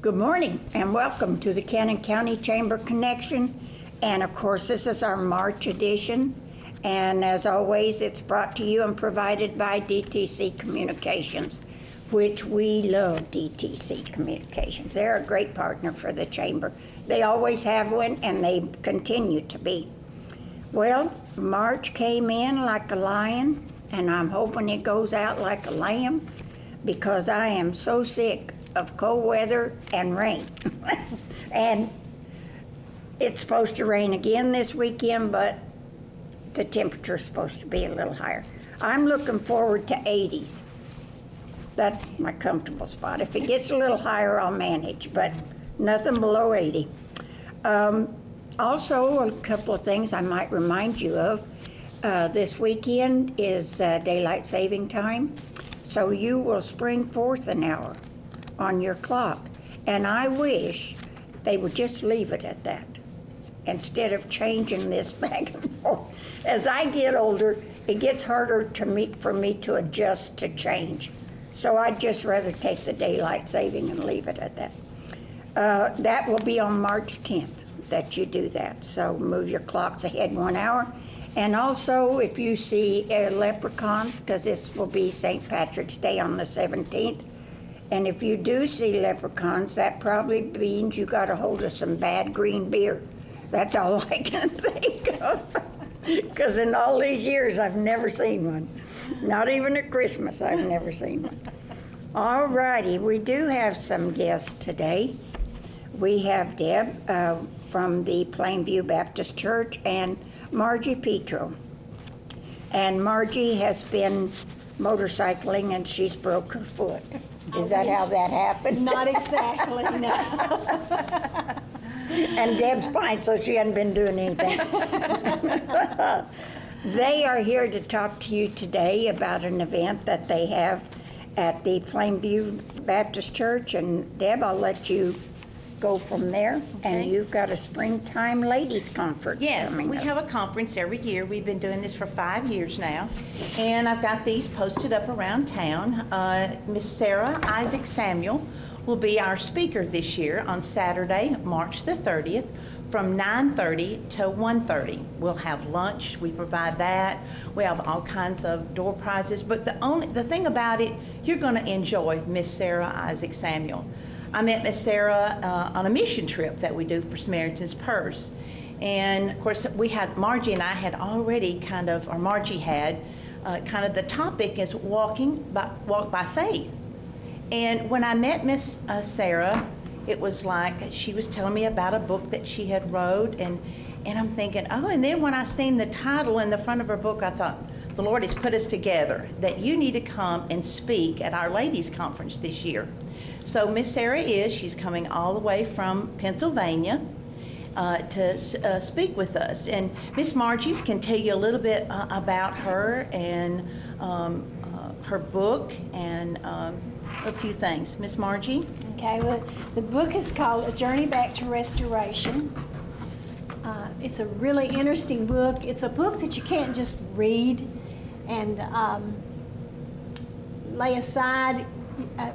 Good morning and welcome to the Cannon County Chamber Connection. And of course, this is our March edition. And as always, it's brought to you and provided by DTC Communications, which we love DTC Communications. They're a great partner for the Chamber. They always have one and they continue to be. Well, March came in like a lion and I'm hoping it goes out like a lamb because I am so sick of cold weather and rain. And it's supposed to rain again this weekend, but the temperature's supposed to be a little higher. I'm looking forward to 80s. That's my comfortable spot. If it gets a little higher, I'll manage, but nothing below 80. Also, a couple of things I might remind you of. This weekend is daylight saving time, so you will spring forth an hour on your clock. And I wish they would just leave it at that instead of changing this back and forth. As I get older, it gets harder for me to adjust to change. So I'd just rather take the daylight saving and leave it at that. That will be on March 10th that you do that. So move your clocks ahead 1 hour. And also, if you see leprechauns, because this will be St. Patrick's Day on the 17th, and if you do see leprechauns, that probably means you got a hold of some bad green beer. That's all I can think of. Because in all these years, I've never seen one. Not even at Christmas, I've never seen one. All righty, we do have some guests today. We have Deb from the Plainview Baptist Church and Margie Petro. And Margie has been motorcycling and she's broke her foot. Is that how that happened? Not exactly, no. And Deb's fine, so she hadn't been doing anything. They are here to talk to you today about an event that they have at the Plainview Baptist Church. And Deb, I'll let you go from there. Okay. And you've got a springtime ladies conference coming We up. have a conference every year. We've been doing this for 5 years now. And I've got these posted up around town. Miss Sarah Isaac Samuel will be our speaker this year on Saturday, March the 30th, from 9:30 to 1:30. We'll have lunch. We provide that. We have all kinds of door prizes. But the thing about it, you're going to enjoy Miss Sarah Isaac Samuel. I met Miss Sarah on a mission trip that we do for Samaritan's Purse. And of course, Margie and I had already Margie had the topic is walk by faith. And when I met Miss Sarah, it was like she was telling me about a book that she had wrote, and I'm thinking, oh, and then when I seen the title in the front of her book, I thought, the Lord has put us together, that you need to come and speak at our ladies' conference this year. So Miss Sarah she's coming all the way from Pennsylvania to speak with us. And Miss Margie's can tell you a little bit about her and her book and a few things. Miss Margie? Okay, well, the book is called A Journey Back to Restoration. It's a really interesting book. It's a book that you can't just read and lay aside.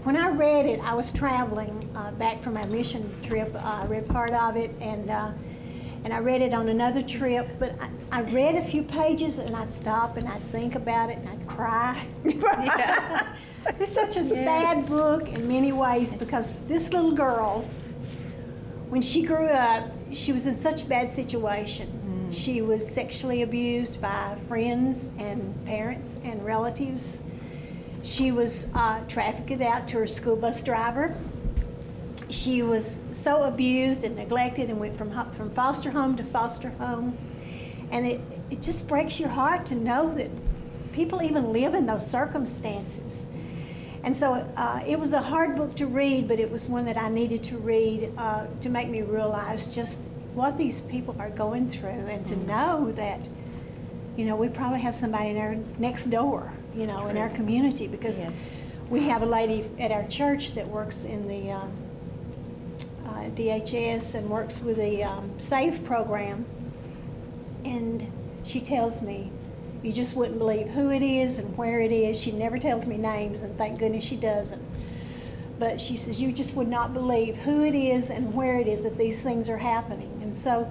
When I read it, I was traveling back from our mission trip. I read part of it, and I read it on another trip. But I read a few pages, and I'd stop and I'd think about it, and I'd cry. Yeah. It's such a sad book in many ways because this little girl, when she grew up, she was in such a bad situation. She was sexually abused by friends and parents and relatives. She was trafficked out to her school bus driver. She was so abused and neglected and went from foster home to foster home. And it just breaks your heart to know that people even live in those circumstances. And so it was a hard book to read, but it was one that I needed to read to make me realize just what these people are going through and to know that, we probably have somebody in our next door, in our community, because we have a lady at our church that works in the DHS and works with the SAVE program. And she tells me, you just wouldn't believe who it is and where it is. She never tells me names, and thank goodness she doesn't. But she says, you just would not believe who it is and where it is that these things are happening. And so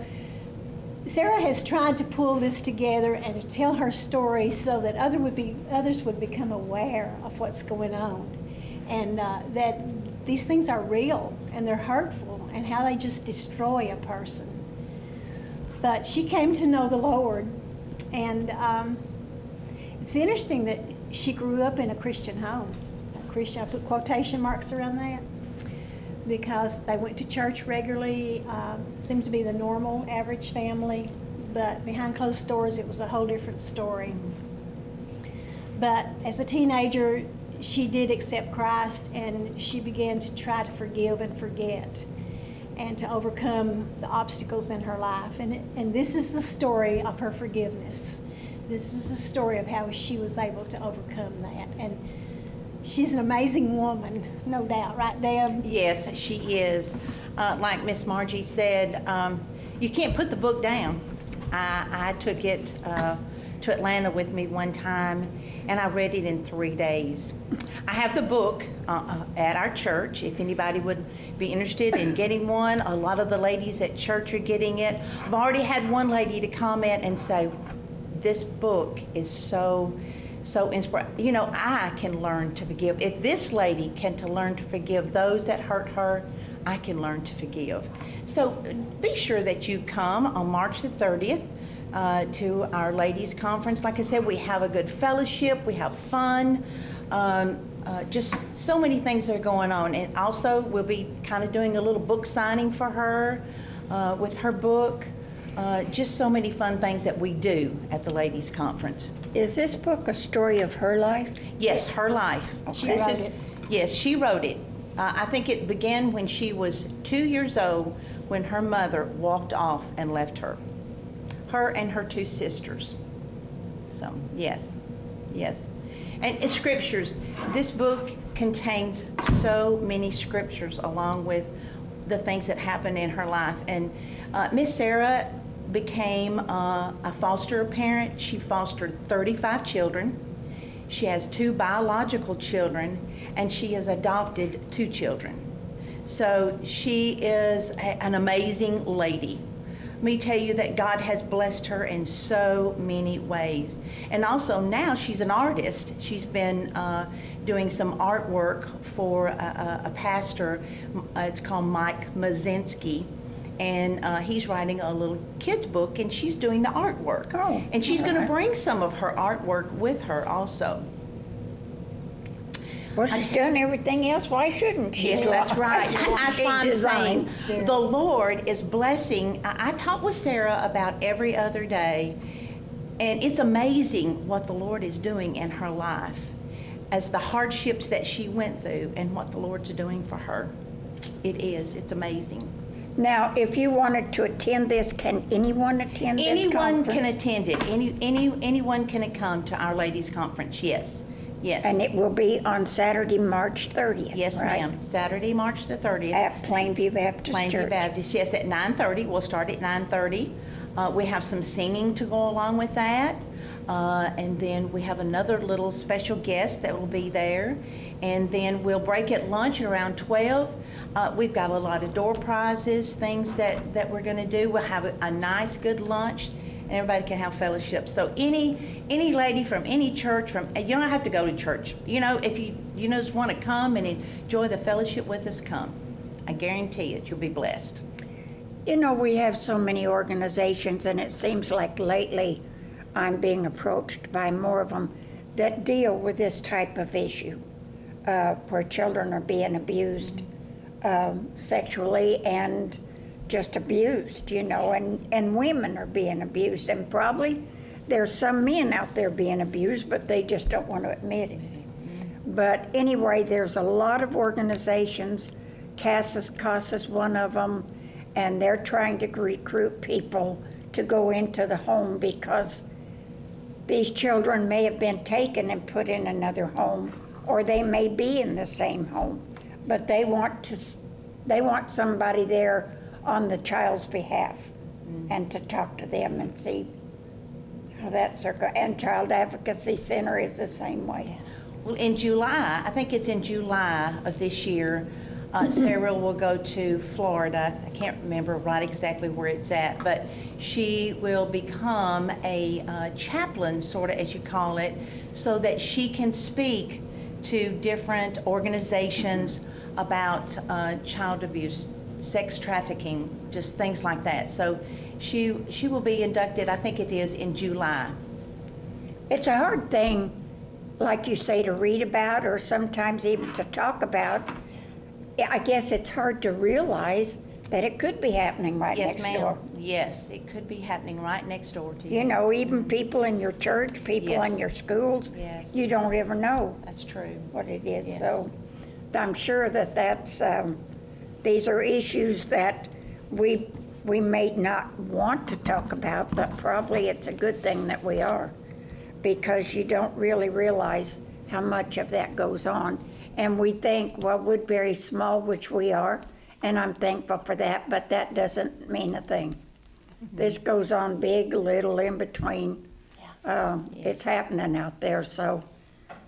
Sarah has tried to pull this together and to tell her story so that others would become aware of what's going on, and that these things are real and they're hurtful and how they just destroy a person. But she came to know the Lord, and it's interesting that she grew up in a Christian home. Christian, I put quotation marks around that, because they went to church regularly, seemed to be the normal, average family, but behind closed doors it was a whole different story. But as a teenager, she did accept Christ, and she began to try to forgive and forget and to overcome the obstacles in her life. And this is the story of her forgiveness. This is the story of how she was able to overcome that. And she's an amazing woman, no doubt, right, Deb? Yes, she is. Like Miss Margie said, you can't put the book down. I took it to Atlanta with me one time, and I read it in 3 days. I have the book at our church, if anybody would be interested in getting one. A lot of the ladies at church are getting it. I've already had one lady to comment and say, this book is so inspiring. You know, I can learn to forgive. If this lady can to learn to forgive those that hurt her, I can learn to forgive. So be sure that you come on March the 30th to our ladies conference. Like I said, we have a good fellowship, we have fun, just so many things that are going on. And also we'll be kind of doing a little book signing for her with her book. Just so many fun things that we do at the ladies conference. Is this book a story of her life? Yes, her life. She wrote it. Yes, she wrote it. I think it began when she was 2 years old, when her mother walked off and left her. Her and her 2 sisters. So, yes. And it's scriptures. This book contains so many scriptures along with the things that happened in her life. And Miss Sarah became a foster parent. She fostered 35 children. She has 2 biological children, and she has adopted 2 children. So she is an amazing lady. Let me tell you that God has blessed her in so many ways. And also now she's an artist. She's been doing some artwork for a pastor. It's called Mike Mazinski. And he's writing a little kid's book, and she's doing the artwork. Oh, and she's all going to right. bring some of her artwork with her also. Well, she's done everything else. Why shouldn't she? Yes, that's right. What That's she why I'm saying designed. the Lord is blessing. I talk with Sarah about every other day, and it's amazing what the Lord is doing in her life as the hardships that she went through and what the Lord's doing for her. It's amazing. Now, if you wanted to attend this, can anyone attend this Anyone conference? can attend it. Anyone can come to Our Ladies Conference. Yes. And it will be on Saturday, March 30th, Yes, right? ma'am. Saturday, March the 30th. At Plainview Baptist Plainview Church. Baptist, yes, at 9:30. We'll start at 9:30. We have some singing to go along with that. And then we have another little special guest that will be there. And then we'll break at lunch at around 12. We've got a lot of door prizes, things that we're going to do. We'll have a nice, good lunch, and everybody can have fellowship. So any lady from any church, you don't have to go to church. You know, if you just want to come and enjoy the fellowship with us, come. I guarantee it, you'll be blessed. You know, we have so many organizations, and it seems like lately I'm being approached by more of them that deal with this type of issue, where children are being abused sexually and just abused, you know, and women are being abused. And probably there's some men out there being abused, but they just don't want to admit it. But anyway, there's a lot of organizations. CASA is one of them, and they're trying to recruit people to go into the home because these children may have been taken and put in another home, or they may be in the same home, but they want somebody there on the child's behalf and to talk to them and see how that circle. And Child Advocacy Center is the same way. Well, in July, I think it's in July of this year, Sarah will go to Florida. I can't remember right exactly where it's at, but she will become a chaplain, sort of as you call it, so that she can speak to different organizations about child abuse, sex trafficking, just things like that. So she will be inducted, I think it is in July. It's a hard thing, like you say, to read about or sometimes even to talk about. I guess it's hard to realize that it could be happening right Yes, next ma'am. door. Yes, it could be happening right next door to you. You know, even people in your church, people Yes. in your schools, Yes. you don't ever know That's true. what it is. Yes. So I'm sure that these are issues that we may not want to talk about, but probably it's a good thing that we are, because you don't really realize how much of that goes on. And we think, well, Woodbury's small, which we are, and I'm thankful for that, but that doesn't mean a thing. This goes on big, little, in between. It's happening out there, so,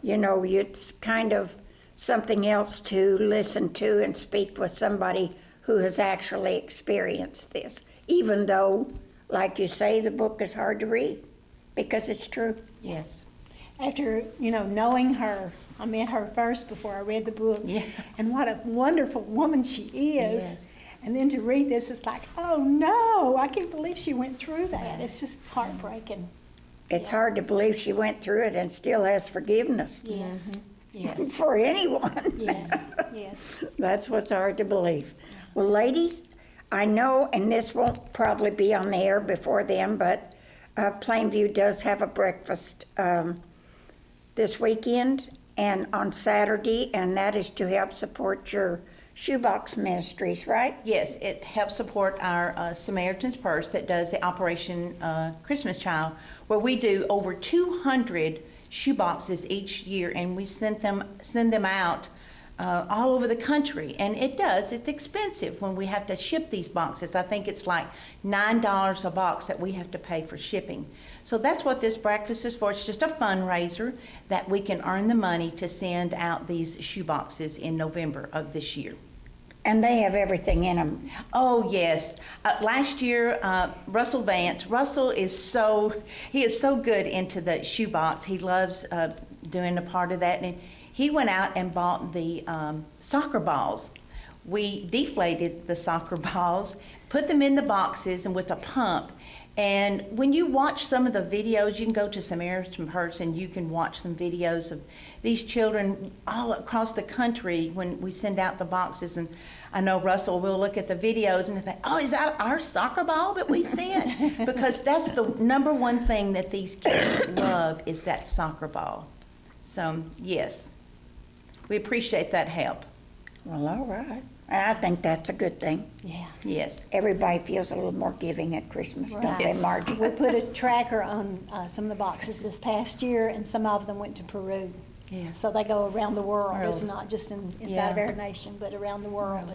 you know, it's kind of something else to listen to and speak with somebody who has actually experienced this, even though, like you say, the book is hard to read, because it's true. Yes. After, knowing her, I met her first before I read the book. Yeah. And what a wonderful woman she is. Yes. And then to read this, it's like, oh no, I can't believe she went through that. It's just heartbreaking. It's hard to believe she went through it and still has forgiveness Yes, yes, for anyone. yes, yes. That's what's hard to believe. Well, ladies, I know, and this won't probably be on the air before then, but Plainview does have a breakfast this weekend and on Saturday, and that is to help support your shoebox ministries, right? Yes, it helps support our Samaritan's Purse that does the Operation Christmas Child, where we do over 200 shoeboxes each year, and we send them out all over the country. And it's expensive when we have to ship these boxes. I think it's like $9 a box that we have to pay for shipping. So that's what this breakfast is for. It's just a fundraiser that we can earn the money to send out these shoeboxes in November of this year. And they have everything in them. Oh, yes. Last year, Russell Vance, is so good into the shoebox. He loves doing a part of that. And he went out and bought the soccer balls. We deflated the soccer balls, put them in the boxes and with a pump. And when you watch some of the videos, you can go to Samaritan Purse and you can watch some videos of these children all across the country when we send out the boxes. And I know Russell will look at the videos and think, oh, is that our soccer ball that we sent? Because that's the number one thing that these kids love is that soccer ball. So, yes, we appreciate that help. Well, all right. I think that's a good thing. Yeah. Yes. Everybody feels a little more giving at Christmas, don't they, Yes. Margie? We put a tracker on some of the boxes this past year, and some of them went to Peru. Yeah. So they go around the world. It's World. not just inside Yeah. of our nation, but around the world.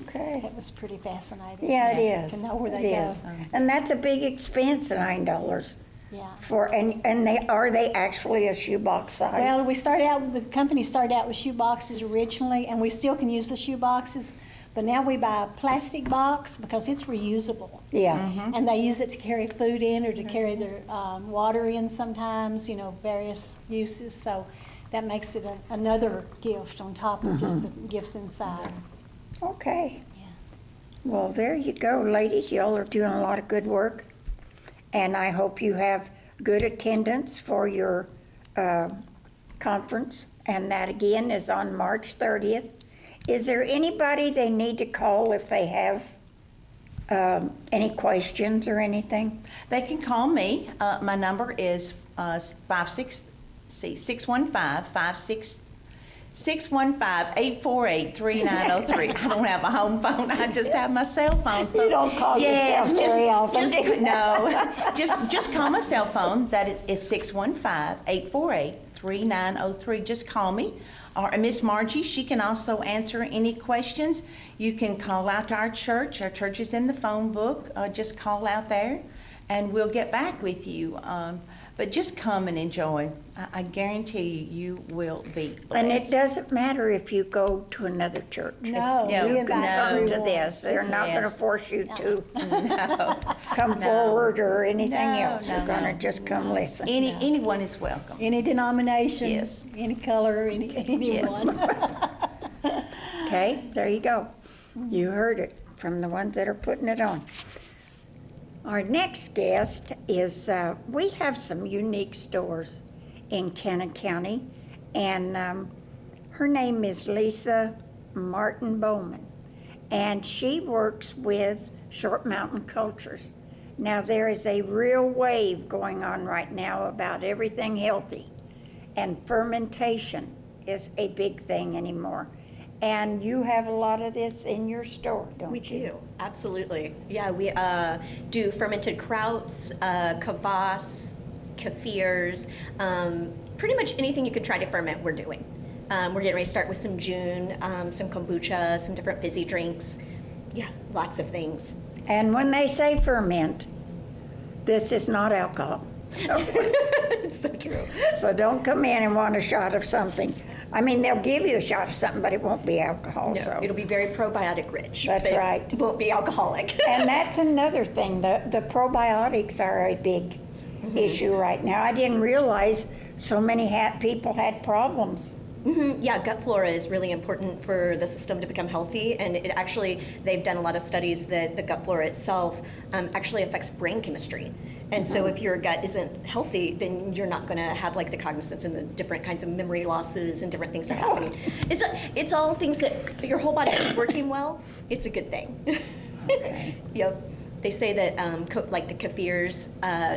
Okay. It was pretty fascinating. Yeah, it is. To know where It they go. is. And that's a big expense, $9 Yeah. for, and are they actually a shoebox size? Well, the company started out with shoe boxes originally, and we still can use the shoe boxes, but now we buy a plastic box because it's reusable. Yeah. And they use it to carry food in or to carry their water in sometimes, various uses. So that makes it another gift on top of just the gifts inside. Okay. Yeah. Well, there you go, ladies. Y'all are doing a lot of good work. And I hope you have good attendance for your conference. And that again is on March 30th. Is there anybody they need to call if they have any questions or anything? They can call me. My number is 615-848-3903. I don't have a home phone. I just have my cell phone. So You don't call yourself very often, do you? No, just call my cell phone. That is 615-848-3903. Just call me. Or Miss Margie, she can also answer any questions. You can call out to our church. Our church is in the phone book. Just call out there, and we'll get back with you. But just come and enjoy. I guarantee you will be And it blessed. doesn't matter if you go to another church. No, Yeah, we You invite can come to everyone. this. They're not going to Yes. force you to No, come forward or anything No, else. You're no, going to no. just come listen. anyone is welcome. Any denomination, Yes. any color, anyone. Okay, there you go. You heard it from the ones that are putting it on. Our next guest is, we have some unique stores in Cannon County, and her name is Lisa Martin Bowman, and she works with Short Mountain Cultures. Now, there is a real wave going on right now about everything healthy, and fermentation is a big thing anymore. And you have a lot of this in your store, don't We you? do, absolutely. Yeah, we do fermented krauts, kvass, kefirs, pretty much anything you could try to ferment, we're doing. We're getting ready to start with some June, some kombucha, some different fizzy drinks. Yeah, lots of things. And when they say ferment, this is not alcohol. So, It's so true. so don't come in and want a shot of something. I mean, they'll give you a shot of something, but it won't be alcohol, No, so. it'll be very probiotic rich. That's but right. It won't be alcoholic. And that's another thing, the probiotics are a big issue right now. I didn't realize so many people had problems. Yeah, gut flora is really important for the system to become healthy, and it actually, they've done a lot of studies that the gut flora itself actually affects brain chemistry. And so if your gut isn't healthy, then you're not going to have like the cognizance and the different kinds of memory losses and different things are happening. It's all things that your whole body is working well. It's a good thing. Okay. Yep. They say that like the kefirs,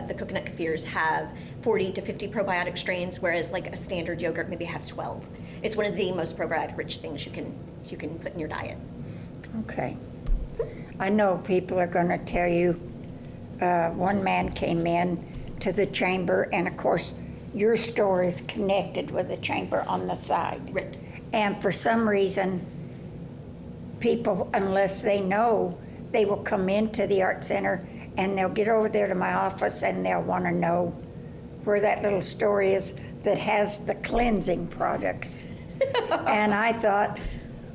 the coconut kefirs have 40 to 50 probiotic strains, whereas like a standard yogurt maybe have 12. It's one of the most probiotic rich things you can put in your diet. Okay. I know people are going to tell you, one man came in to the chamber, and of course, your store is connected with the chamber on the side. Right. And for some reason, people, unless they know, they will come into the art center and they'll get over there to my office and they'll want to know where that little store is that has the cleansing products. And I thought,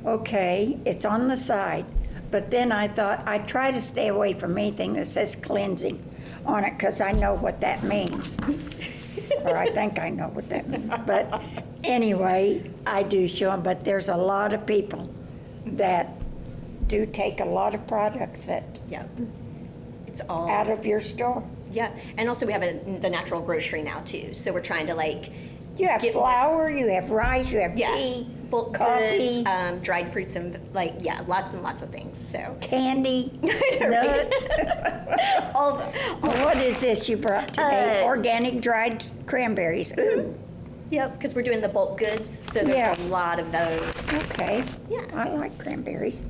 okay, it's on the side. But then I thought, I try to stay away from anything that says cleansing on it because I know what that means. Or I think I know what that means. But anyway, I do show them, but there's a lot of people that do take a lot of products that Yeah. It's all out of your store. yeah, and also we have the natural grocery now too. So we're trying to like You have get- flour, you have rice, you have yeah, tea, bulk coffee, goods, dried fruits and like yeah, lots and lots of things. So candy, nuts. all the, What is this you brought today? Uh, Organic dried cranberries. Ooh, yep, because we're doing the bulk goods, so there's Yeah. a lot of those. okay. Yeah. I like cranberries.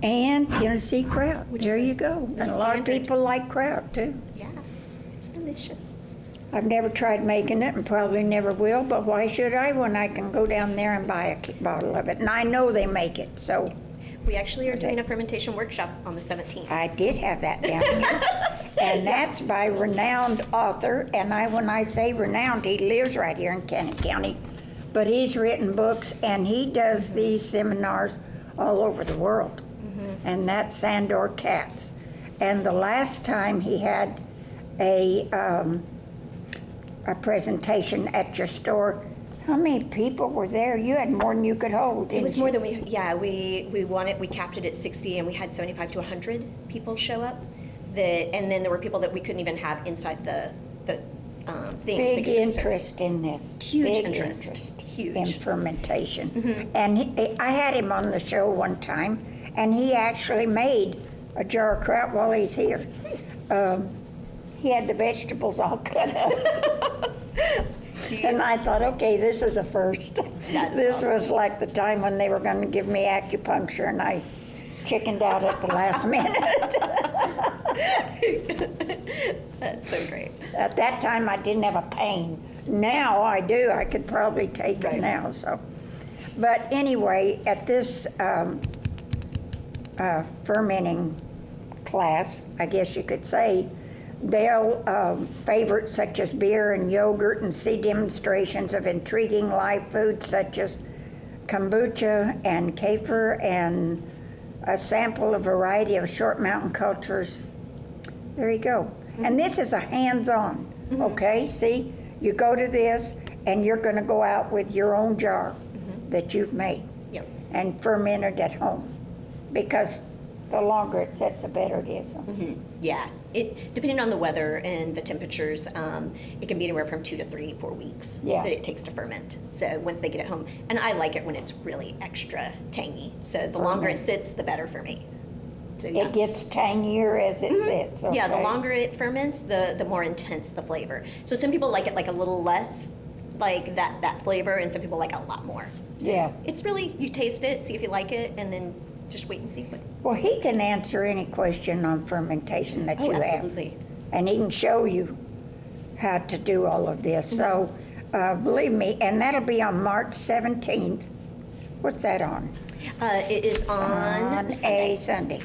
And Tennessee kraut. There you go. And a lot of standard. people like kraut too. Yeah, it's delicious. I've never tried making it and probably never will, but why should I when I can go down there and buy a bottle of it? And I know they make it, so We actually are doing a fermentation workshop on the 17th. I did have that down here. And that's by renowned author, and when I say renowned, he lives right here in Cannon County, but he's written books and he does these seminars all over the world. And that's Sandor Katz. And the last time he had a presentation at your store, how many people were there? You had more than you could hold, It didn't was you? more than we capped it at 60 and we had 75 to 100 people show up. And then there were people that we couldn't even have inside the thing. Big because it's so- interest in this. Huge Big interest. Huge. in fermentation. And I had him on the show one time, and he actually made a jar of kraut while he's here. Nice. He had the vegetables all cut up. And I thought, okay, this is a first. That is This awesome. was like the time when they were going to give me acupuncture, and I chickened out at the last minute. That's so great. At that time, I didn't have a pain. Now I do. I could probably take it Right. now. So, but anyway, at this fermenting class, I guess you could say, They'll favorites such as beer and yogurt, and see demonstrations of intriguing live foods such as kombucha and kefir, and a sample of variety of short mountain cultures. There you go. And this is a hands-on, okay? See, you go to this and you're gonna go out with your own jar that you've made Yep. and ferment it at home, because the longer it sits, the better it is. Yeah, depending on the weather and the temperatures, it can be anywhere from 2 to 3, 4 weeks Yeah. that it takes to ferment. So once they get it home, and I like it when it's really extra tangy. So the longer it sits, the better for me. So yeah. It gets tangier as it sits, okay? Yeah, the longer it ferments, the more intense the flavor. So some people like it like a little less, like that flavor, and some people like it a lot more. So Yeah. it's really, you taste it, see if you like it, and then just wait and see what. Well, he can answer any question on fermentation that Oh, you absolutely. have. And he can show you how to do all of this. So, believe me, and that'll be on March 17th. What's that on? It is on Sunday. a Sunday.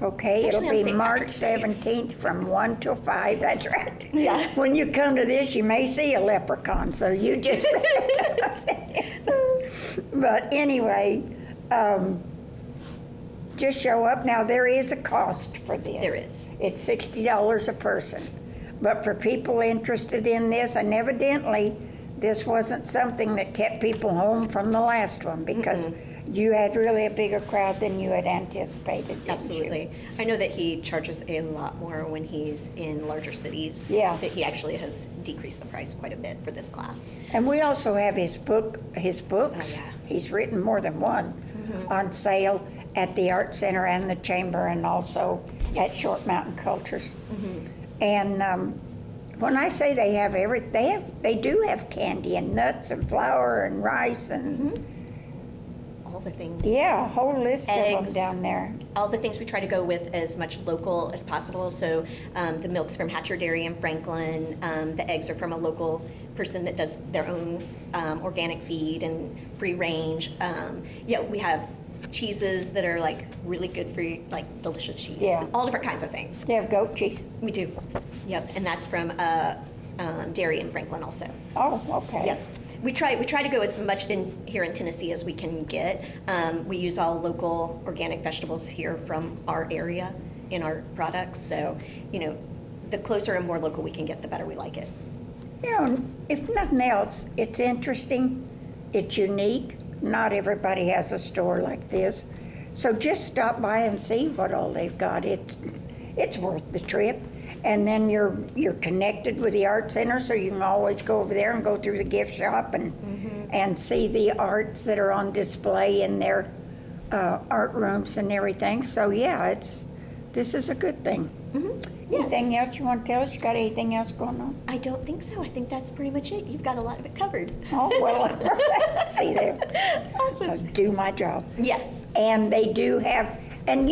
Okay, It's it'll actually on be St. March Patrick's Day. 17th from 1 till 5, that's right. Yeah. When you come to this, you may see a leprechaun, so you just. But anyway, just show up. Now, there is a cost for this. There is. It's $60 a person. But for people interested in this, and evidently, this wasn't something that kept people home from the last one, because you had really a bigger crowd than you had anticipated, didn't you? Absolutely. I know that he charges a lot more when he's in larger cities. Yeah. That he actually has decreased the price quite a bit for this class. And we also have his books. Oh, yeah. He's written more than one on sale at the Art Center and the Chamber, and also at Short Mountain Cultures. And when I say they have they do have candy and nuts and flour and rice and All the things. yeah, a whole list of them Eggs. down there. All the things we try to go with as much local as possible. So the milk's from Hatcher Dairy in Franklin. The eggs are from a local person that does their own organic feed and free range. Yeah, we have cheeses that are like really good for you, like delicious cheese. Yeah. All different kinds of things. They have goat cheese. We do. Yep, and that's from dairy in Franklin also. Oh, okay. Yep. We try to go as much here in Tennessee as we can get. We use all local organic vegetables here from our area in our products. So, the closer and more local we can get, the better we like it. If nothing else, it's interesting, it's unique. Not everybody has a store like this. So just stop by and see what all they've got. It's worth the trip. And then you're connected with the Art Center, so you can always go over there and go through the gift shop and see the arts that are on display in their art rooms and everything. So yeah, this is a good thing. Yeah. Anything else you want to tell us? You got anything else going on? I don't think so. I think that's pretty much it. You've got a lot of it covered. Oh, well, see there. Awesome. Do my job. Yes. And they do have, and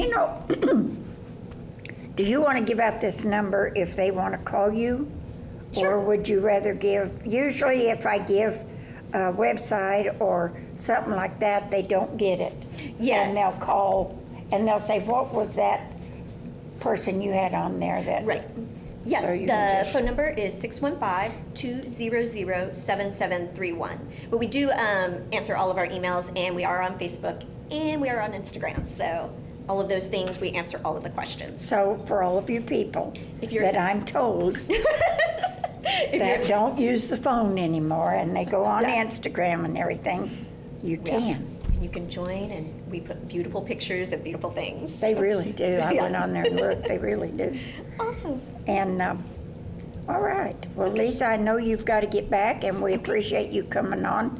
do you want to give out this number if they want to call you? Sure. Or would you rather usually if I give a website or something like that, they don't get it. Yeah. And they'll call and they'll say, what was that person you had on there that? Right. Yeah, So you the can just- phone number is 615-200-7731. But we do answer all of our emails, and we are on Facebook, and we are on Instagram. So all of those things, we answer all of the questions. So for all of you people If you're- that I'm told that don't use the phone anymore and they go on Yeah. Instagram and everything, you can. And you can join, and we put beautiful pictures of beautiful things. They really do. I Yeah. went on there and looked. They really do. Awesome. And, all right. Well, Lisa, I know you've got to get back, and we appreciate you coming on.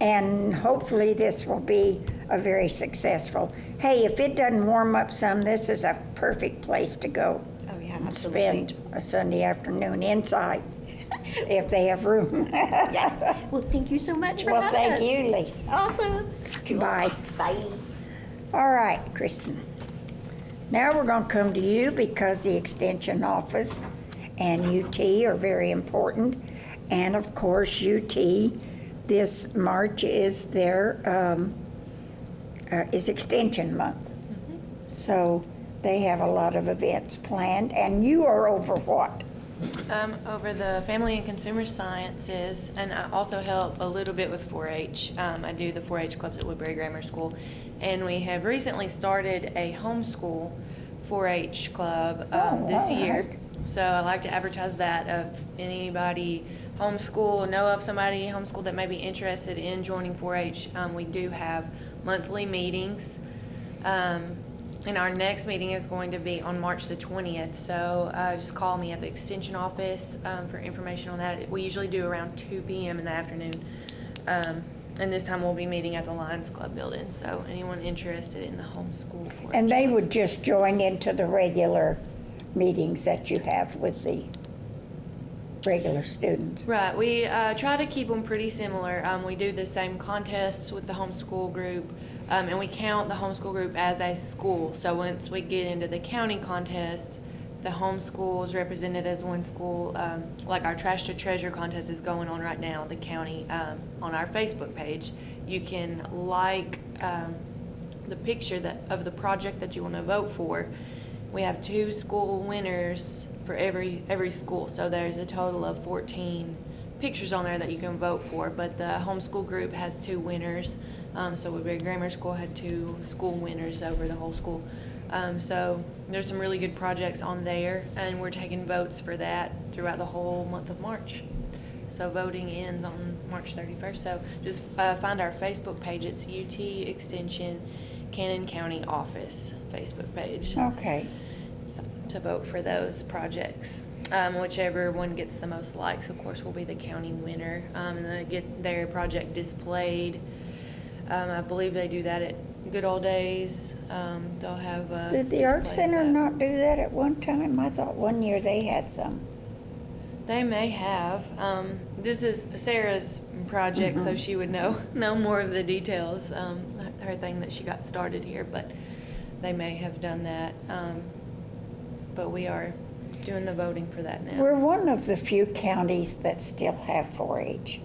And hopefully this will be a very successful. Hey, if it doesn't warm up some, this is a perfect place to go. Oh, yeah, And absolutely. spend a Sunday afternoon inside, if they have room. Yeah. Well, thank you so much for Well, having us. thank you, Lisa. Awesome. Bye. Bye. All right, Kristen. Now we're going to come to you because the Extension Office and UT are very important. And of course, UT, this March is their is Extension Month. So They have a lot of events planned, and you are over what? Over the family and consumer sciences, and I also help a little bit with 4-H. I do the 4-H clubs at Woodbury Grammar School, and we have recently started a homeschool 4-H club this all year. right. So I like to advertise that if anybody homeschool, know of somebody homeschool that may be interested in joining 4-H. We do have monthly meetings. And our next meeting is going to be on March the 20th, so just call me at the extension office for information on that. We usually do around 2 p.m. in the afternoon, and this time we'll be meeting at the Lions Club building, so anyone interested in the homeschool for And they would just join into the regular meetings that you have with the regular students. Right, we try to keep them pretty similar. We do the same contests with the homeschool group, and we count the homeschool group as a school. So once we get into the county contest, the homeschool is represented as one school. Like our Trash to Treasure contest is going on right now, the county, on our Facebook page. You can like the picture of the project that you want to vote for. We have 2 school winners for every school, so there's a total of 14 pictures on there that you can vote for, but the homeschool group has 2 winners. So Woodbury Grammar School had 2 school winners over the whole school. So there's some really good projects on there, and we're taking votes for that throughout the whole month of March. So voting ends on March 31st. So just find our Facebook page. It's UT Extension Cannon County Office Facebook page Okay. to vote for those projects. Whichever one gets the most likes, of course, will be the county winner. And they get their project displayed. I believe they do that at Good Old Days. They'll have Did the Art display of Center that. not do that at one time? I thought one year they had some. They may have. This is Sarah's project, so she would know more of the details. Her thing that she got started here, but they may have done that. But we are doing the voting for that now. We're one of the few counties that still have 4-H.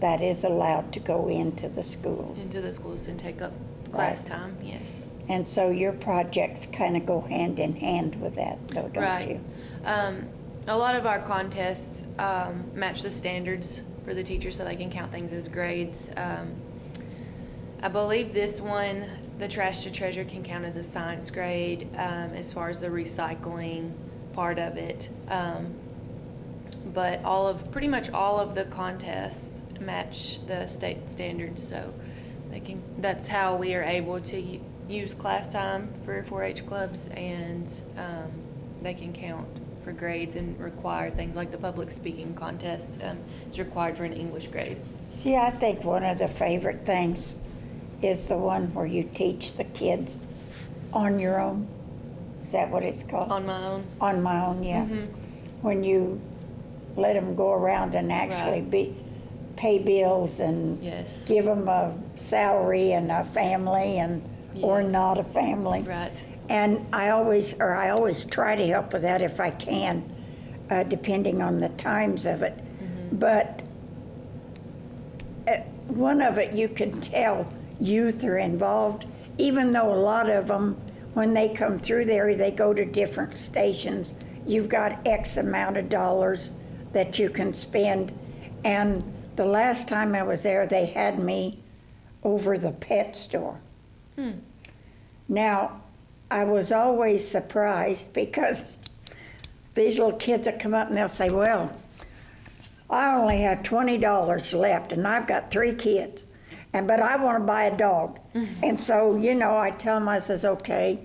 That is allowed to go into the schools. Into the schools and take up class Right. time. Yes. And so your projects kind of go hand in hand with that, though, don't Right. you? A lot of our contests match the standards for the teachers so they can count things as grades. I believe this one, the Trash to Treasure, can count as a science grade as far as the recycling part of it. But pretty much all of the contests match the state standards, so that's how we are able to use class time for 4-H clubs, and they can count for grades and require things like the public speaking contest is required for an English grade. See, I think one of the favorite things is the one where you teach the kids on your own. Is that what it's called? On my own. On my own, yeah. Mhm. When you let them go around and actually Right. pay bills and Yes. give them a salary and a family or Yes. not a family. Right. And I always try to help with that if I can, depending on the times of it. But one of it, you can tell youth are involved, even though a lot of them, when they come through there, they go to different stations. You've got X amount of dollars that you can spend. And the last time I was there, they had me over the pet store. Now, I was always surprised because these little kids that come up and they'll say, well, I only have $20 left and I've got 3 kids, but I want to buy a dog. And so, I tell them, I says, okay,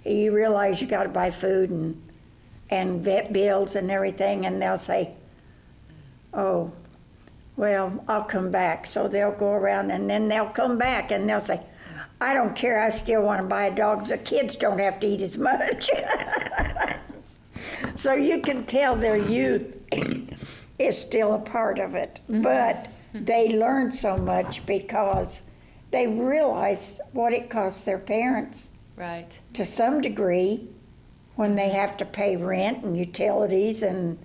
you realize you got to buy food and vet bills and everything, and they'll say, oh, well, I'll come back. So they'll go around and then they'll come back and they'll say, I don't care, I still want to buy a dog. The kids don't have to eat as much. So you can tell their youth is still a part of it. But they learn so much because they realize what it costs their parents Right. to some degree when they have to pay rent and utilities and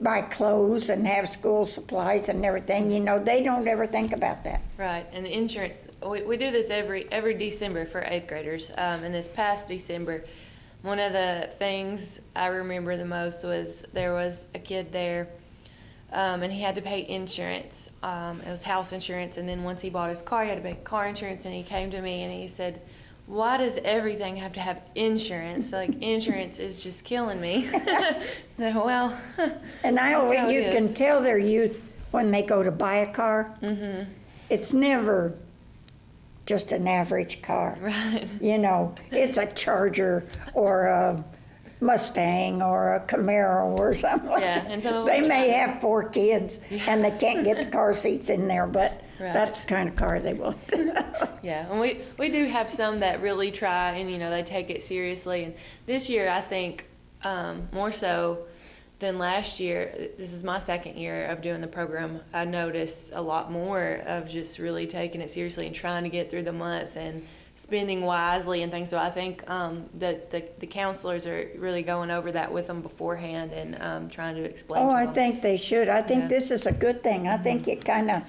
buy clothes and have school supplies and everything. They don't ever think about that. Right, and the insurance, we do this every December for 8th graders. And this past December, one of the things I remember the most was there was a kid there, and he had to pay insurance. It was house insurance, and then once he bought his car, he had to pay car insurance, and he came to me and he said, "Why does everything have to have insurance? Like, insurance is just killing me." So, well, And I That's always, how it you can is. tell their youth when they go to buy a car. It's never just an average car. right. You know, it's a Charger or a Mustang or a Camaro or something like Yeah, that. and some of They them may try- have 4 kids and they can't get the car seats in there, but Right. that's the kind of car they want. Yeah, and we do have some that really try and, you know, they take it seriously. And this year, I think, more so than last year, this is my second year of doing the program, I noticed a lot more of just really taking it seriously and trying to get through the month and spending wisely and things. So I think that the counselors are really going over that with them beforehand and trying to explain Oh, to I them. think they should. I think Yeah. this is a good thing. I think it kind of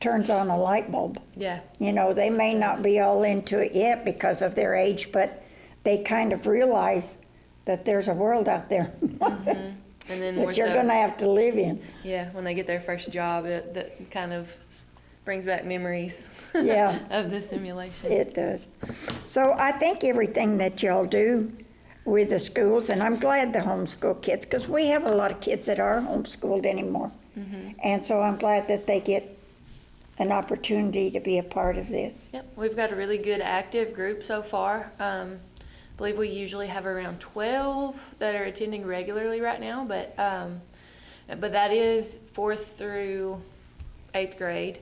turns on a light bulb. Yeah, You know, they may not be all into it yet because of their age, but they kind of realize that there's a world out there and then more that you're so, going to have to live in. yeah, when they get their first job, that kind of brings back memories Yeah. of the simulation. It does. So I think everything that y'all do with the schools, and I'm glad the homeschool kids, because we have a lot of kids that are homeschooled anymore. And so I'm glad that they get an opportunity to be a part of this. Yep, we've got a really good active group so far. I believe we usually have around 12 that are attending regularly right now, but that is 4th through 8th grade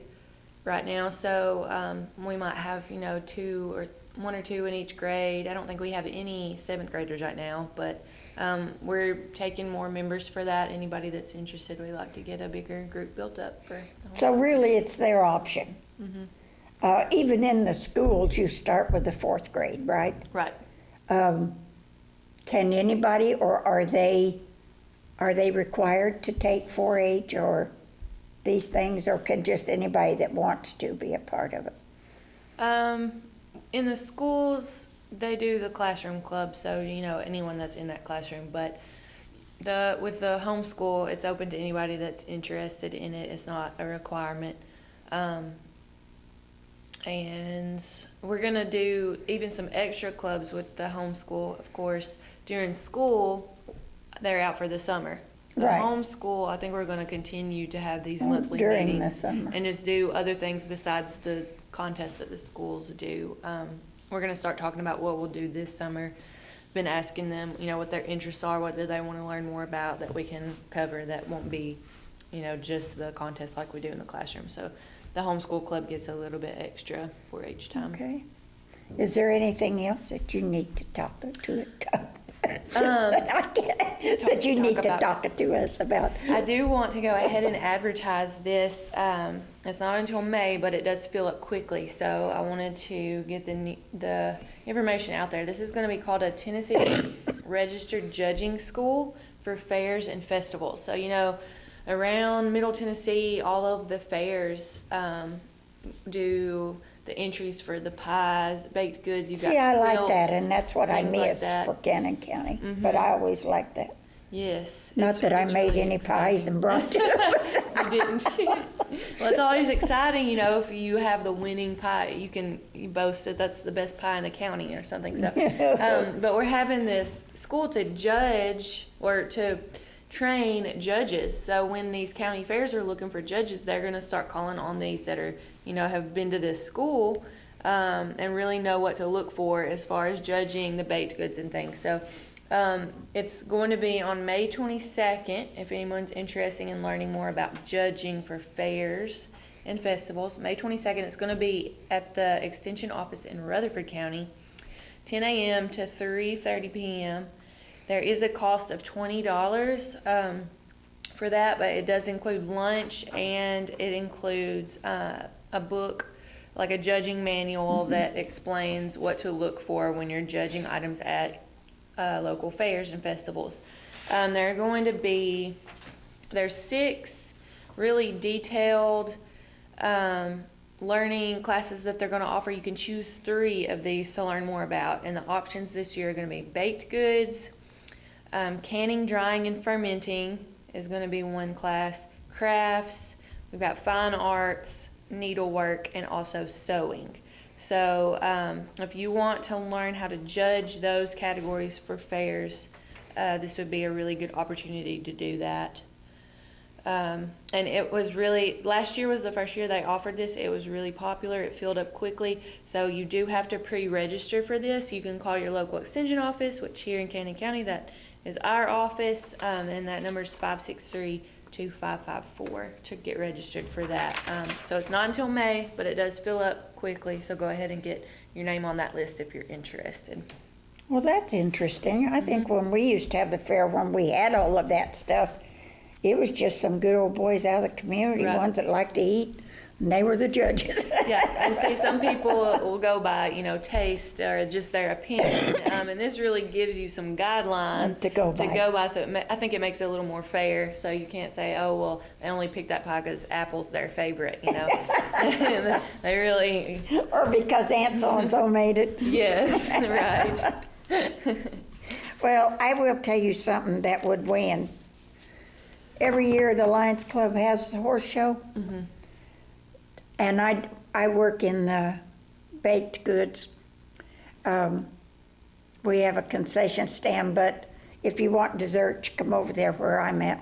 right now. So we might have, you know, 1 or 2 in each grade. I don't think we have any 7th graders right now, but we're taking more members for that. Anybody that's interested, we like to get a bigger group built up for the whole. So really, it's their option. Even in the schools, you start with the 4th grade, right? Right. Can anybody, or are they required to take 4-H or these things, or can just anybody that wants to be a part of it? In the schools, they do the classroom club, so, you know, anyone that's in that classroom, but with the homeschool, it's open to anybody that's interested in it. It's not a requirement. And we're gonna do even some extra clubs with the homeschool, of course. During school, they're out for the summer. The Right. homeschool, I think we're gonna continue to have these monthly During meetings. the summer. And just do other things besides the contests that the schools do. We're gonna start talking about what we'll do this summer. Been asking them, you know, what their interests are, what do they wanna learn more about that we can cover that won't be, you know, just the contest like we do in the classroom. So the homeschool club gets a little bit extra for each time. Okay. Is there anything else that you need to talk to that you need to about- talk to us about? I do want to go ahead and advertise this. It's not until May, but it does fill up quickly. So I wanted to get the information out there. This is going to be called a Tennessee Registered Judging School for Fairs and Festivals. So, you know, around Middle Tennessee, all of the fairs do the entries for the pies, baked goods. You've got See, I like quilts, that, and that's what I things like miss that. for Cannon County, but I always liked that. Yes. Not it's- that I it's made really any exciting. pies and brought to You didn't. Well, it's always exciting, you know, if you have the winning pie. You boast that that's the best pie in the county or something. So, but we're having this school to judge or to train judges. So when these county fairs are looking for judges, they're going to start calling on these that are, you know, have been to this school and really know what to look for as far as judging the baked goods and things. So it's going to be on May 22nd, if anyone's interested in learning more about judging for fairs and festivals. May 22nd, it's going to be at the Extension office in Rutherford County, 10 a.m. to 3:30 p.m. There is a cost of $20 for that, but it does include lunch and it includes a book, like a judging manual that explains what to look for when you're judging items at local fairs and festivals. There's 6 really detailed learning classes that they're going to offer. You can choose 3 of these to learn more about. And the options this year are going to be baked goods, canning, drying, and fermenting is going to be one class, crafts, we've got fine arts, needlework, and also sewing. So if you want to learn how to judge those categories for fairs, this would be a really good opportunity to do that. And it was really, last year was the first year they offered this. It was really popular. It filled up quickly. So you do have to pre-register for this. You can call your local extension office, which here in Cannon County, that is our office, and that number is 563-2554 to get registered for that. So it's not until May, but it does fill up quickly. So go ahead and get your name on that list if you're interested. Well, that's interesting. I think when we used to have the fair, when we had all of that stuff, it was just some good old boys out of the community, Right. ones that liked to eat, and they were the judges. Yeah, and see, some people will go by, taste or just their opinion, and this really gives you some guidelines To go by. So I think it makes it a little more fair. So you can't say, oh, well, they only picked that pie because apple's their favorite, They really, Or because Aunt so-and-so made it. yes, right. Well, I will tell you something that would win. Every year, the Lions Club has the horse show. And I work in the baked goods. We have a concession stand, but if you want dessert, you come over there where I'm at.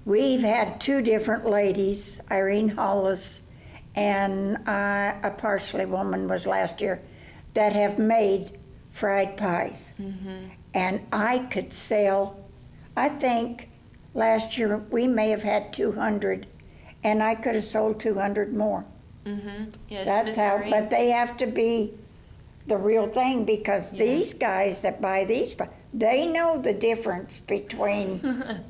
We've had 2 different ladies, Irene Hollis and a Parsley woman was last year, that have made fried pies. And I could sell, I think last year we may have had 200, and I could have sold 200 more. Yes, That's Miss how, Irene. but they have to be the real thing, because Yeah. these guys that buy these, they know the difference between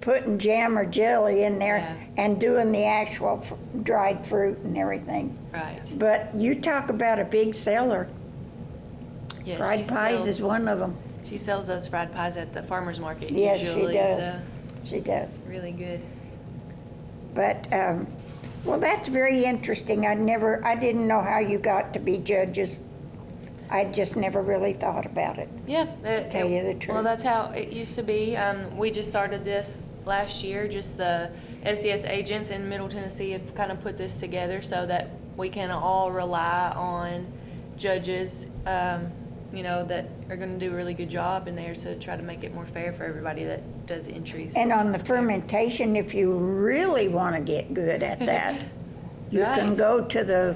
putting jam or jelly in there Yeah. and doing the actual dried fruit and everything. Right. But you talk about a big seller. Yeah, Fried she pies is sells- one of them. She sells those fried pies at the farmer's market Yes, she usually. does. So She does. really good. But, well, that's very interesting. I didn't know how you got to be judges. I just never really thought about it. Yeah. Tell you the Well, truth. that's how it used to be. We just started this last year. Just the FCS agents in Middle Tennessee have kind of put this together so that we can all rely on judges, that are going to do a really good job in there, to try to make it more fair for everybody that does entries. And on the fermentation, if you really want to get good at that, you can Right. go to the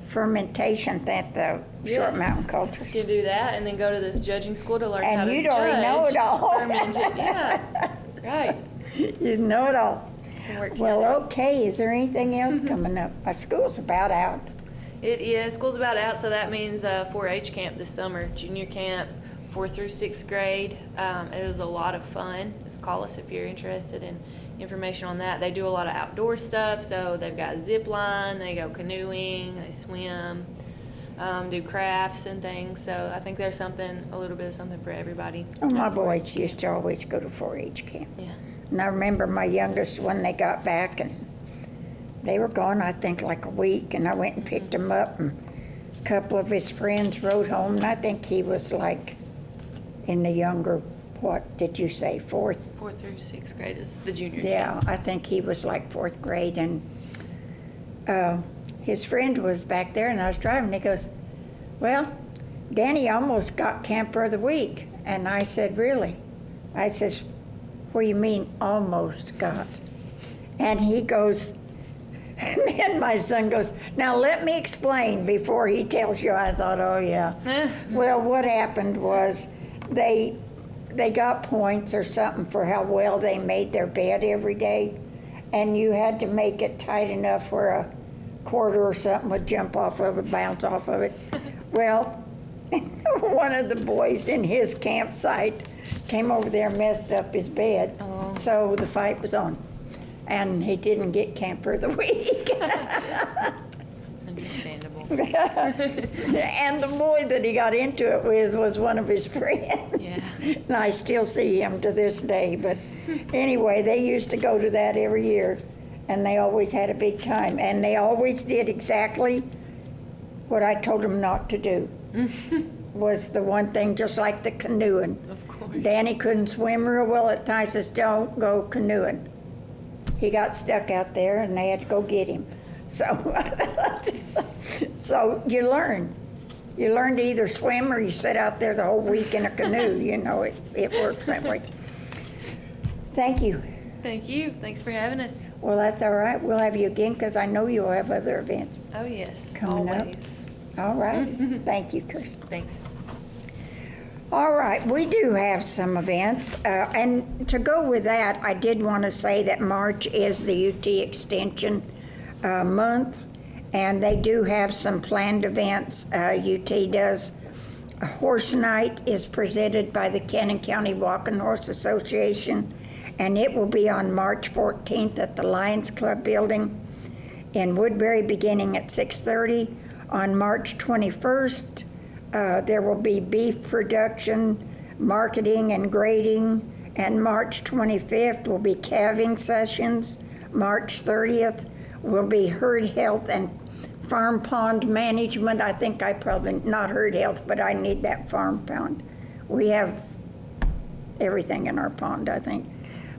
fermentation at the Short Yes. Mountain Culture. You can do that and then go to this judging school to learn how And to you'd judge already know it all. fermented. Yeah, right. You know it all. Can work Well, together. okay, is there anything else coming up? My school's about out. It is. School's about out, so that means 4-H camp this summer, junior camp, 4th through 6th grade. It is a lot of fun. Just call us if you're interested in information on that. They do a lot of outdoor stuff, so they've got zip line, they go canoeing, they swim, do crafts and things. So I think there's a little bit of something for everybody. Oh, my boys used to always go to 4-H camp. Yeah. And I remember my youngest when they got back, and they were gone, I think, like a week, and I went and picked him up, and a couple of his friends rode home, and I think he was like in the younger, what did you say, 4th? 4th through 6th grade is the junior Yeah, camp. I think he was like 4th grade, and his friend was back there, and I was driving, and he goes, well, Danny almost got camper of the week. And I said, really? I says, what do you mean almost got? And he goes, and then my son goes, now let me explain before he tells you. I thought, oh yeah. Well, what happened was they got points or something for how well they made their bed every day, and you had to make it tight enough where a quarter or something would jump off of it, bounce off of it. Well, one of the boys in his campsite came over there and messed up his bed. Oh. So the fight was on. And he didn't get camper of the week. Understandable. And the boy that he got into it with was one of his friends. Yeah. And I still see him to this day. But anyway, they used to go to that every year. and they always had a big time, and they always did exactly what I told them not to do. Was the one thing, just like the canoeing. Of course. Danny couldn't swim real well at times, says, don't go canoeing. He got stuck out there and they had to go get him. So, so you learn. You learn to either swim or you sit out there the whole week in a canoe. You know, it works that way. Thank you. Thank you. Thanks for having us. Well, that's all right. We'll have you again because I know you'll have other events. Oh, yes. Coming up. Always. All right. Thank you, Kirsten. Thanks. All right, we do have some events. And to go with that, I did want to say that March is the UT Extension month, and they do have some planned events. UT does. A horse night is presented by the Cannon County Walking Horse Association, and it will be on March 14th at the Lions Club building in Woodbury, beginning at 6:30. On March 21st, there will be beef production, marketing, and grading. And March 25th will be calving sessions. March 30th will be herd health and farm pond management. I think I probably, not herd health, but I need that farm pond. We have everything in our pond, I think.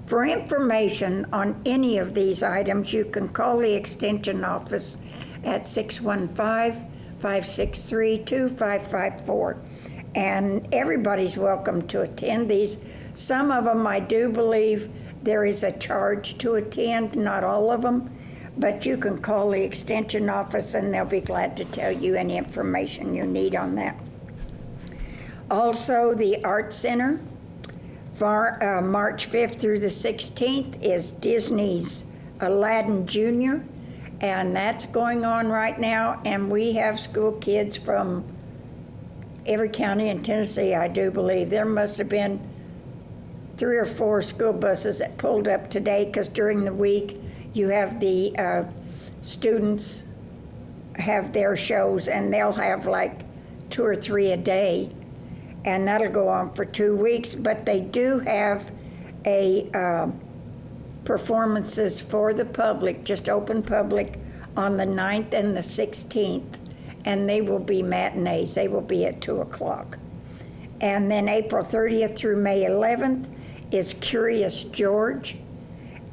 For information on any of these items, you can call the Extension office at 615-563-2554. And everybody's welcome to attend these. Some of them, I do believe there is a charge to attend, not all of them, but you can call the Extension office and they'll be glad to tell you any information you need on that. Also, the Art Center, for March 5th through the 16th is Disney's Aladdin Jr., and that's going on right now, and we have school kids from every county in Tennessee, I do believe. There must have been 3 or 4 school buses that pulled up today, because during the week you have the students have their shows, and they'll have like 2 or 3 a day, and that'll go on for 2 weeks. But they do have a performances for the public, just open public, on the 9th and the 16th, and they will be matinees. They will be at 2 o'clock. And then April 30th through May 11th is Curious George,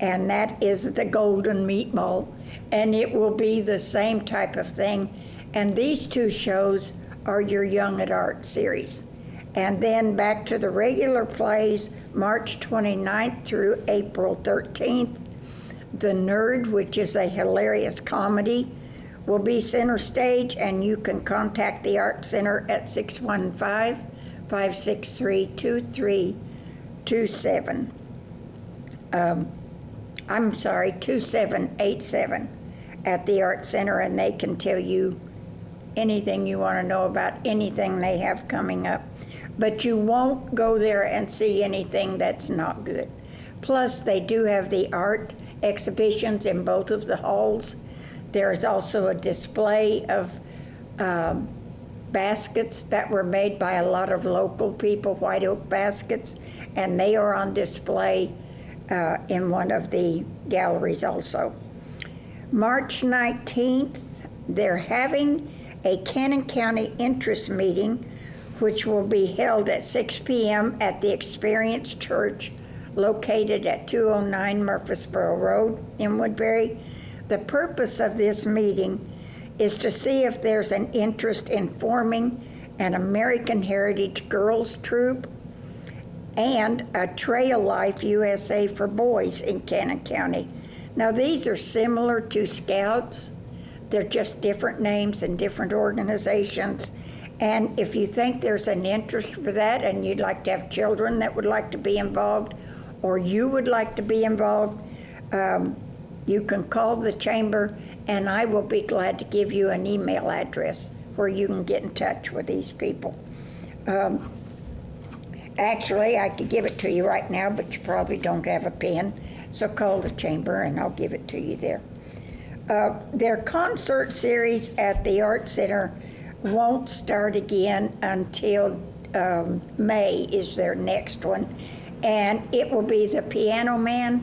and that is the Golden Meatball, and it will be the same type of thing. And these 2 shows are your Young at Art series. And then back to the regular plays, March 29th through April 13th. The Nerd, which is a hilarious comedy, will be center stage, and you can contact the Art Center at 615-563-2327. 2787 at the Art Center, and they can tell you anything you want to know about anything they have coming up. But you won't go there and see anything that's not good. Plus, they do have the art exhibitions in both of the halls. There is also a display of baskets that were made by a lot of local people, white oak baskets, and they are on display in one of the galleries also. March 19th, they're having a Cannon County interest meeting, which will be held at 6 p.m. at the Experience Church, located at 209 Murfreesboro Road in Woodbury. The purpose of this meeting is to see if there's an interest in forming an American Heritage Girls Troupe and a Trail Life USA for boys in Cannon County. Now, these are similar to Scouts. They're just different names and different organizations. And if you think there's an interest for that and you'd like to have children that would like to be involved, or you would like to be involved, you can call the chamber, and I will be glad to give you an email address where you can get in touch with these people. Actually, I could give it to you right now, but you probably don't have a pen, so call the chamber and I'll give it to you there. Their concert series at the Art Center won't start again until May is their next one, and it will be The Piano Man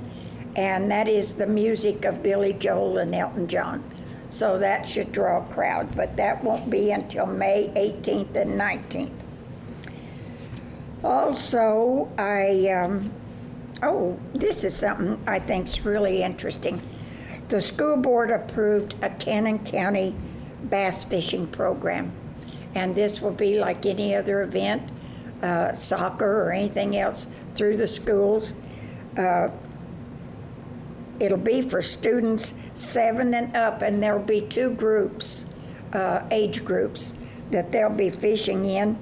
and that is the music of Billy Joel and Elton John. So that should draw a crowd, but that won't be until May 18th and 19th. Also, this is something I think is really interesting. The school board approved a Cannon County bass fishing program, and this will be like any other event, soccer or anything else through the schools. It'll be for students 7 and up, and there'll be 2 groups, age groups, that they'll be fishing in,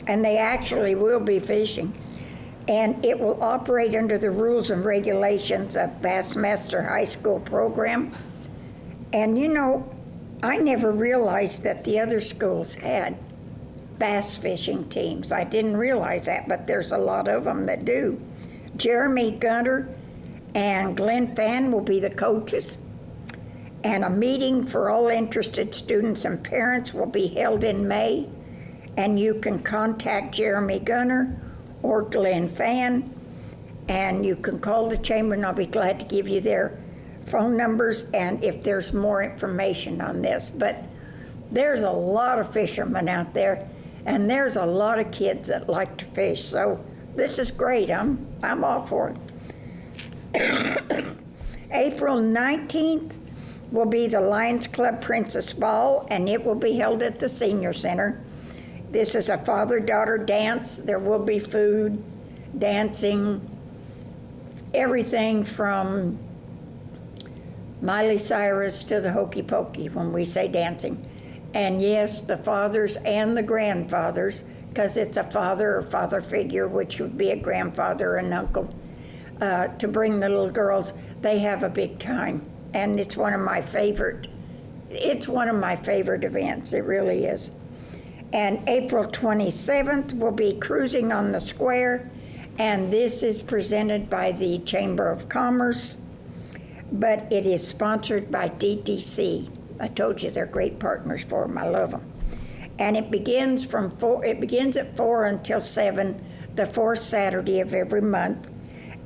and they actually will be fishing. And it will operate under the rules and regulations of Bassmaster High School program. And you know, I never realized that the other schools had bass fishing teams. I didn't realize that, but there's a lot of them that do. Jeremy Gunter and Glenn Fan will be the coaches, and a meeting for all interested students and parents will be held in May, and you can contact Jeremy Gunter or Glenn Fan, and you can call the chamber, and I'll be glad to give you their phone numbers and if there's more information on this. But there's a lot of fishermen out there, and there's a lot of kids that like to fish, so this is great. I'm all for it. April 19th will be the Lions Club Princess Ball, and it will be held at the Senior Center. This is a father-daughter dance. There will be food, dancing, everything from Miley Cyrus to the Hokey Pokey when we say dancing. And yes, the fathers and the grandfathers, because it's a father or father figure, which would be a grandfather or an uncle, to bring the little girls. They have a big time, and it's one of my favorite events. It really is. And April 27th will be Cruising on the Square, and this is presented by the Chamber of Commerce, but it is sponsored by DTC. I told you they're great partners for them. I love them. And it begins at 4 until 7, the 4th Saturday of every month.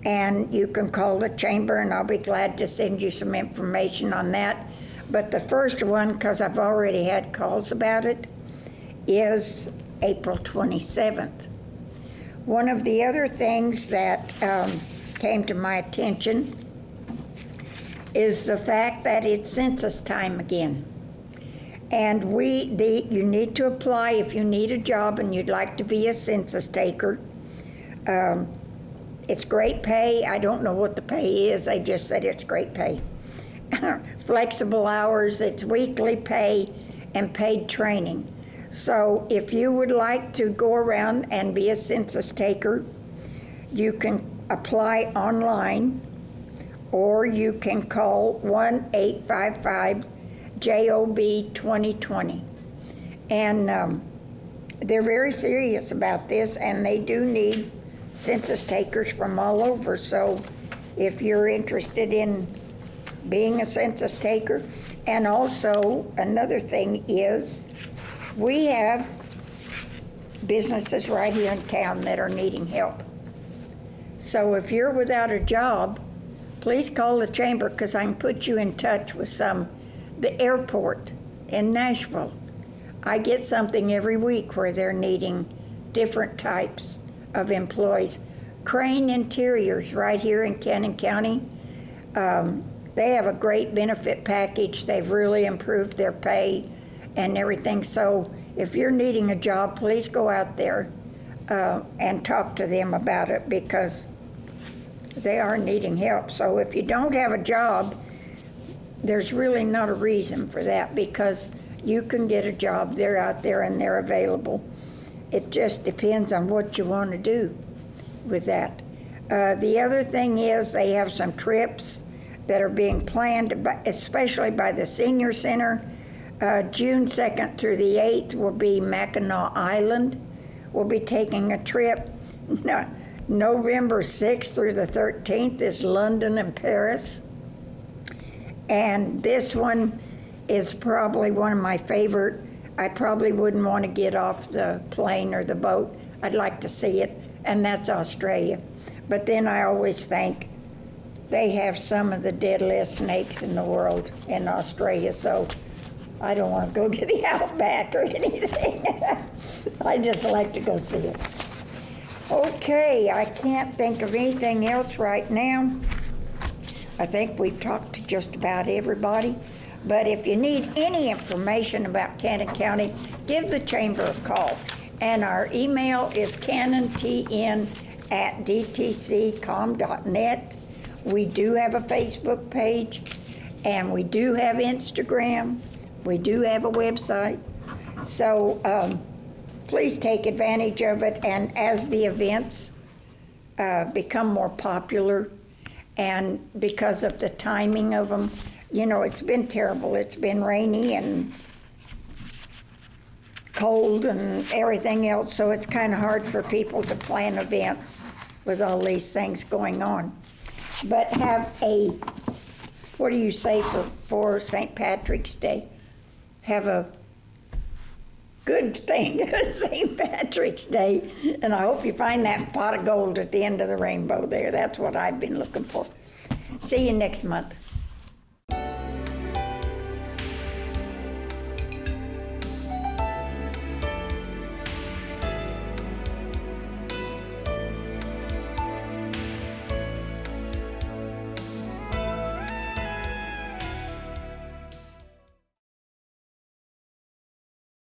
And you can call the chamber, and I'll be glad to send you some information on that. But the first one, because I've already had calls about it, is April 27th. One of the other things that came to my attention is the fact that it's census time again. And you need to apply if you need a job and you'd like to be a census taker. It's great pay. I don't know what the pay is. They just said it's great pay. Flexible hours, it's weekly pay, and paid training. So if you would like to go around and be a census taker, you can apply online, or you can call 1-855-JOB-2020. And they're very serious about this, and they do need census takers from all over. So if you're interested in being a census taker. And also another thing is we have businesses right here in town that are needing help. So if you're without a job, please call the chamber, because I can put you in touch with the airport in Nashville. I get something every week where they're needing different types of employees. Crane Interiors right here in Cannon County, they have a great benefit package. They've really improved their pay and everything. So if you're needing a job, please go out there and talk to them about it, because they are needing help. So if you don't have a job, there's really not a reason for that, because you can get a job. They're out there and they're available. It just depends on what you want to do with that. The other thing is they have some trips that are being planned, especially by the Senior Center. June 2nd through the 8th will be Mackinac Island. We'll be taking a trip. November 6th through the 13th is London and Paris. And this one is probably one of my favorite. I probably wouldn't want to get off the plane or the boat. I'd like to see it, and that's Australia. But then I always think, they have some of the deadliest snakes in the world in Australia, so I don't want to go to the outback or anything. I just like to go see it. Okay, I can't think of anything else right now. I think we've talked to just about everybody. But if you need any information about Cannon County, give the chamber a call. And our email is canontn@dtccom.net. We do have a Facebook page, and we do have Instagram. We do have a website. So please take advantage of it. And as the events become more popular, and because of the timing of them, you know, it's been terrible. It's been rainy and cold and everything else, so it's kind of hard for people to plan events with all these things going on. But have a, what do you say for St. Patrick's Day? Have a good thing, St. Patrick's Day, and I hope you find that pot of gold at the end of the rainbow there. That's what I've been looking for. See you next month.